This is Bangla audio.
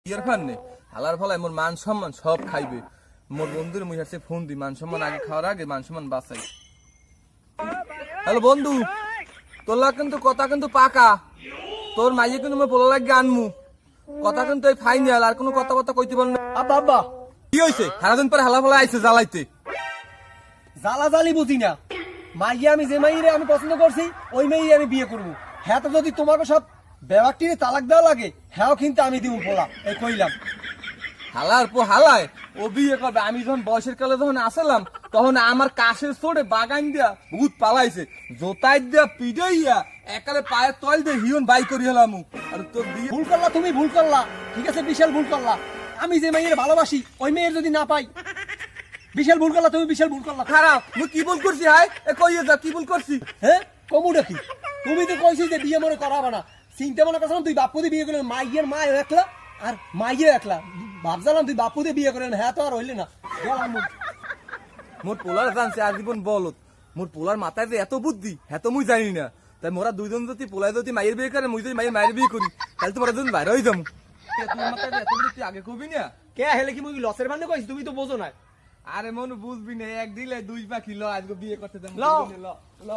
বিয়ের ফান্নে হালার ফলায় মোর মান সম্মান সব খাইবে। মোর বন্ধুর মুই হাসে ফোন দি, মান সম্মান আগে খাওয়ার আগে মান সম্মান বাঁচাই। হ্যালো বন্ধু, তোলা কিন্তু কথা কিন্তু পাকা, তোর মাইয়ে কিন্তু মোর বলা লাগে আনমু, কথা কিন্তু এই ফাইনাল, আর কোনো কথা কথা কইতে পারল না। আব্বা আব্বা কি হয়েছে? সারাদিন পরে হালা ফলা আইছে জ্বালাইতে। জ্বালাজালি বুঝি না, মাইয়া আমি যে মাইয়ে আমি পছন্দ করছি ওই মেয়ে আমি বিয়ে করবো। হ্যাঁ তো যদি তোমাকে সব ব্যবহারটিরে তালাক দেওয়া লাগে, হ্যাঁ কিন্তু আমি দিব পোলা, এই কইলাম। হালার পো হালায় ও বিয়ে করবে। আমি যখন বয়সের কালে যখন আসলাম তখন আমার কাশের ছোড়ে বাগান দিয়া ভূত পালাইছে, জোতাই দিয়া পিডাইয়া একালে পায়ের তল দিয়ে হিউন বাই করি হলাম। আর তোর বিয়ে ভুল করলা, তুমি ভুল করলা, ঠিক আছে, বিশাল ভুল করলা। আমি যে মেয়ের ভালোবাসি ওই মেয়ের যদি না পাই, বিশাল ভুল করলা, তুমি বিশাল ভুল করলা। খারাপ মুই কি ভুল করছি? হাই এ কইয়ে যা, কি ভুল করছি? হ্যাঁ কমুটা কি? তুমি তো কইছি যে বিয়ে মনে করাবা না, চিন্তা মনে করছিলাম তুই বাপুদি বিয়ে করলেন, মাইয়ের মা একলা আর মাইয়ে একলা, ভাবছিলাম তুই বাপুদি বিয়ে করলেন। হ্যাঁ তো আর হইলে না। মোর পোলার জানছে আজীবন বলত, মোর পোলার মাথায় যে এত বুদ্ধি হ্যাঁ তো মুই জানি না। তাই মোরা দুইজন যদি পোলায় যদি মায়ের বিয়ে করে, মুই যদি মায়ের বিয়ে করি, তাহলে তোমরা দুজন বাইরে হয়ে যাবো। তোর মাথায় এত বুদ্ধি তুই আগে কবি না? কে হেলে কি মুই লসের ভান্ডে কইছি, তুমি তো বোঝো না। আরে মন বুঝবি না, এক দিলে দুই পাখি ল, আজকে বিয়ে করতে যাবো। ল। ল ল